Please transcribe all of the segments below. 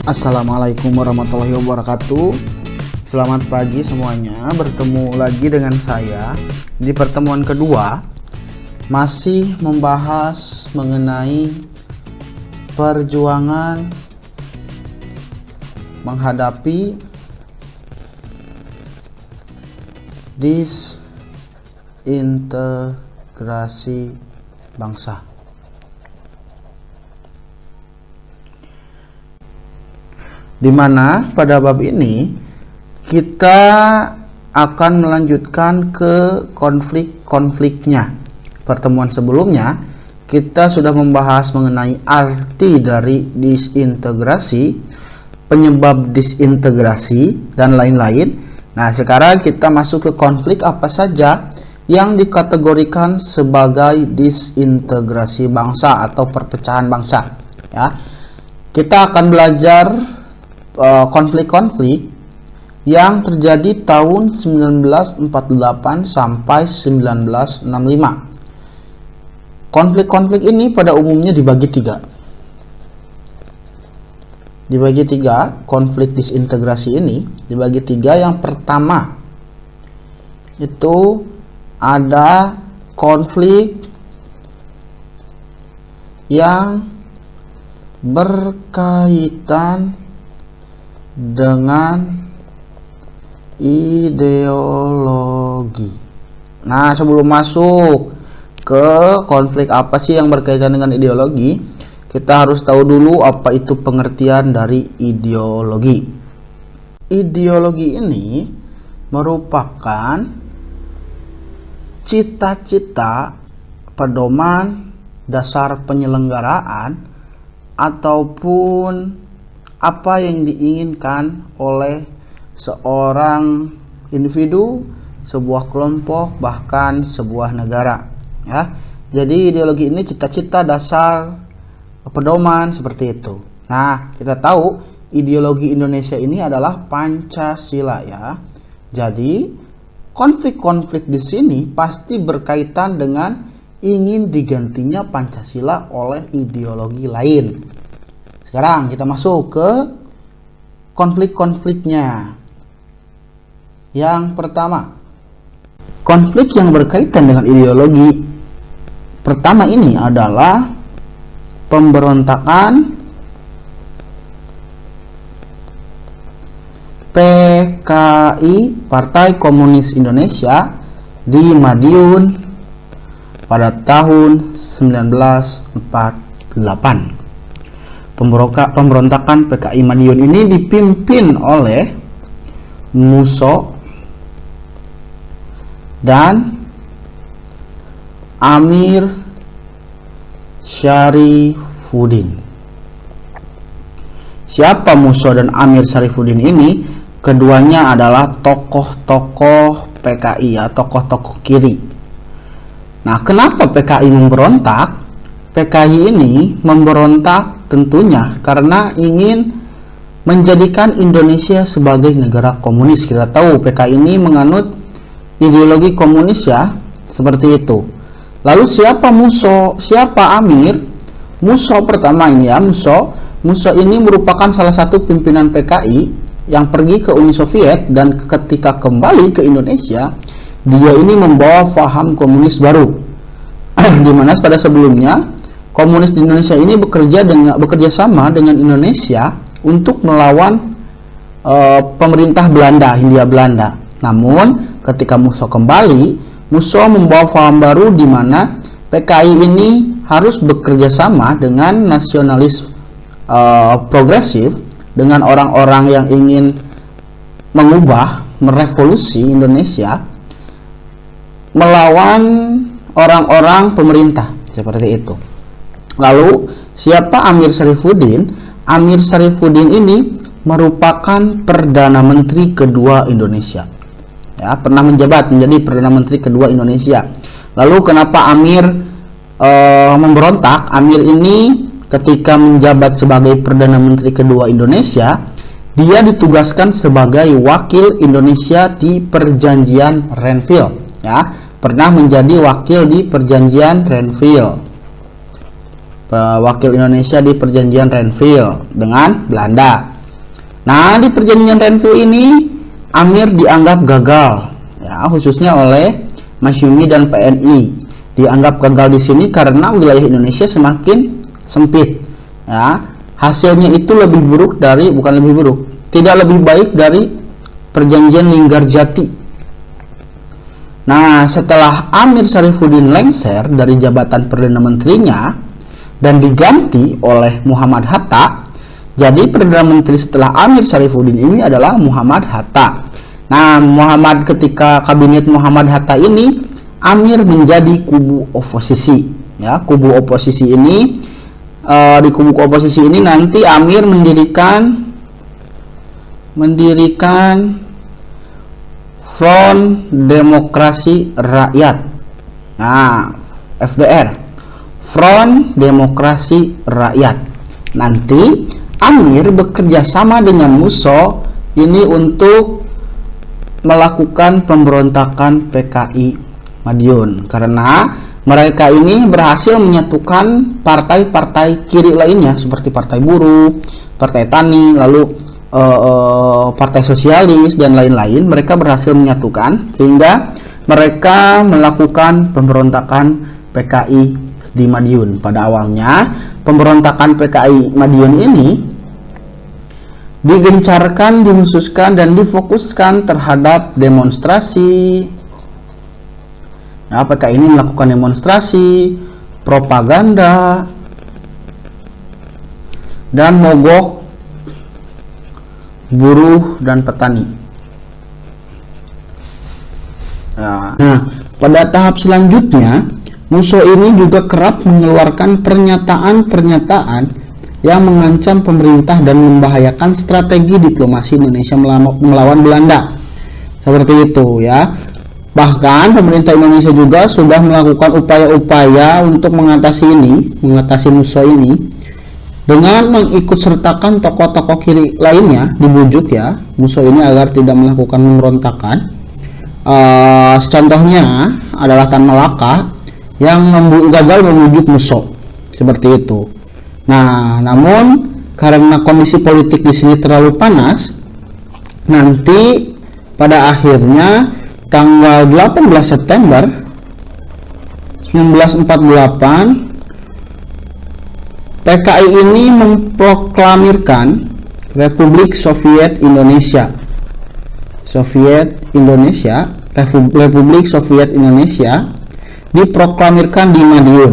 Assalamualaikum warahmatullahi wabarakatuh. Selamat pagi semuanya. Bertemu lagi dengan saya di pertemuan kedua, masih membahas mengenai perjuangan menghadapi disintegrasi bangsa. Di mana pada bab ini kita akan melanjutkan ke konflik-konfliknya. Pertemuan sebelumnya kita sudah membahas mengenai arti dari disintegrasi, penyebab disintegrasi, dan lain-lain. Nah, sekarang kita masuk ke konflik apa saja yang dikategorikan sebagai disintegrasi bangsa atau perpecahan bangsa. Ya, kita akan belajar konflik-konflik yang terjadi tahun 1948 sampai 1965. Konflik-konflik ini pada umumnya dibagi tiga. Konflik disintegrasi ini dibagi tiga. Yang pertama itu ada konflik yang berkaitan dengan ideologi. Nah, sebelum masuk ke konflik apa sih yang berkaitan dengan ideologi, kita harus tahu dulu apa itu pengertian dari ideologi. Ideologi ini merupakan cita-cita, pedoman, dasar penyelenggaraan, ataupun apa yang diinginkan oleh seorang individu, sebuah kelompok, bahkan sebuah negara. Ya, jadi ideologi ini cita-cita, dasar, pedoman, seperti itu. Nah, kita tahu ideologi Indonesia ini adalah Pancasila, ya. Jadi konflik-konflik di sini pasti berkaitan dengan ingin digantinya Pancasila oleh ideologi lain. Sekarang kita masuk ke konflik-konfliknya. Yang pertama, konflik yang berkaitan dengan ideologi pertama ini adalah pemberontakan PKI, Partai Komunis Indonesia, di Madiun pada tahun 1948. Pemberontakan PKI Madiun ini dipimpin oleh Musso dan Amir Syarifuddin. Siapa Musso dan Amir Syarifuddin ini? Keduanya adalah tokoh-tokoh PKI, ya, tokoh-tokoh kiri. Nah, kenapa PKI memberontak? PKI ini memberontak tentunya karena ingin menjadikan Indonesia sebagai negara komunis. Kita tahu PKI ini menganut ideologi komunis, ya, seperti itu. Lalu siapa Musso, siapa Amir? Musso pertama ini, ya, Musso ini merupakan salah satu pimpinan PKI yang pergi ke Uni Soviet, dan ketika kembali ke Indonesia, dia ini membawa paham komunis baru. Di mana pada sebelumnya komunis di Indonesia ini bekerja sama dengan Indonesia untuk melawan pemerintah Belanda, Hindia Belanda. Namun ketika Musso kembali, Musso membawa paham baru di mana PKI ini harus bekerja sama dengan nasionalis progresif, dengan orang-orang yang ingin mengubah, merevolusi Indonesia, melawan orang-orang pemerintah, seperti itu. Lalu siapa Amir Syarifuddin? Amir Syarifuddin ini merupakan Perdana Menteri kedua Indonesia. Ya, pernah menjabat menjadi Perdana Menteri kedua Indonesia. Lalu kenapa Amir memberontak? Amir ini ketika menjabat sebagai Perdana Menteri kedua Indonesia, dia ditugaskan sebagai wakil Indonesia di Perjanjian Renville. Ya, pernah menjadi wakil di Perjanjian Renville. Wakil Indonesia di Perjanjian Renville dengan Belanda. Nah, di perjanjian Renville ini Amir dianggap gagal, ya, khususnya oleh Masyumi dan PNI. Dianggap gagal di sini karena wilayah Indonesia semakin sempit, ya. Hasilnya itu lebih buruk dari, bukan lebih buruk, tidak lebih baik dari perjanjian Linggarjati. Nah, setelah Amir Syarifuddin lengser dari jabatan Perdana Menterinya dan diganti oleh Muhammad Hatta, jadi Perdana Menteri setelah Amir Syarifuddin ini adalah Muhammad Hatta. Nah, ketika kabinet Muhammad Hatta ini, Amir menjadi kubu oposisi, ya. Kubu oposisi ini, di kubu oposisi ini nanti Amir mendirikan Front Demokrasi Rakyat, nah, FDR, Front Demokrasi Rakyat. Nanti Amir bekerja sama dengan Musso ini untuk melakukan pemberontakan PKI Madiun, karena mereka ini berhasil menyatukan partai-partai kiri lainnya seperti Partai Buruh, Partai Tani, lalu Partai Sosialis dan lain-lain. Mereka berhasil menyatukan sehingga mereka melakukan pemberontakan PKI di Madiun. Pada awalnya pemberontakan PKI Madiun ini digencarkan, dikhususkan dan difokuskan terhadap demonstrasi. Nah, PKI ini melakukan demonstrasi, propaganda, dan mogok buruh dan petani. Nah, pada tahap selanjutnya, Musso ini juga kerap mengeluarkan pernyataan-pernyataan yang mengancam pemerintah dan membahayakan strategi diplomasi Indonesia melawan Belanda. Seperti itu, ya. Bahkan pemerintah Indonesia juga sudah melakukan upaya-upaya untuk mengatasi Musso ini dengan mengikutsertakan tokoh-tokoh kiri lainnya, dibujuk, ya, Musso ini agar tidak melakukan pemberontakan. Contohnya adalah Tan Malaka yang gagal membujuk Musso, seperti itu. Nah, namun karena kondisi politik di sini terlalu panas, nanti pada akhirnya tanggal 18 September 1948 PKI ini memproklamirkan Republik Soviet Indonesia. Republik Soviet Indonesia diproklamirkan di Madiun.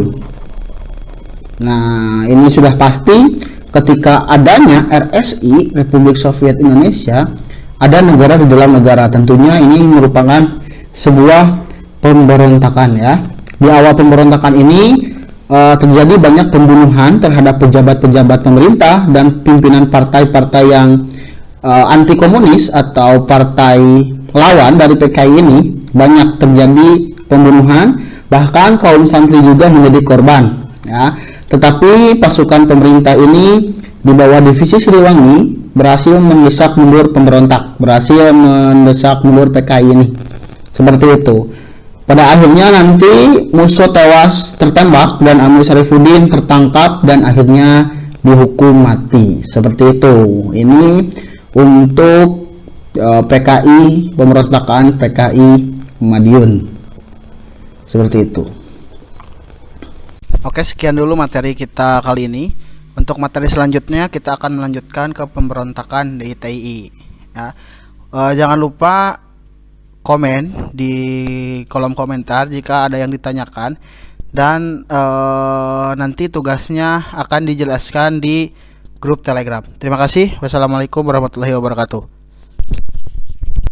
Nah, ini sudah pasti ketika adanya RSI, Republik Soviet Indonesia, ada negara di dalam negara. Tentunya ini merupakan sebuah pemberontakan, ya. Di awal pemberontakan ini terjadi banyak pembunuhan terhadap pejabat-pejabat pemerintah dan pimpinan partai-partai yang anti komunis atau partai lawan dari PKI ini. Banyak terjadi pembunuhan, bahkan kaum santri juga menjadi korban, ya. Tetapi pasukan pemerintah ini di bawah divisi Siliwangi berhasil mendesak mundur pemberontak, berhasil mendesak mundur PKI ini. Seperti itu. Pada akhirnya nanti Musso tewas tertembak dan Amir Syarifuddin tertangkap dan akhirnya dihukum mati. Seperti itu. Ini untuk PKI, pemberontakan PKI Madiun. Seperti itu. Oke, sekian dulu materi kita kali ini. Untuk materi selanjutnya kita akan melanjutkan ke pemberontakan di TII, ya. Jangan lupa komen di kolom komentar jika ada yang ditanyakan, dan nanti tugasnya akan dijelaskan di grup Telegram. Terima kasih. Wassalamualaikum warahmatullahi wabarakatuh.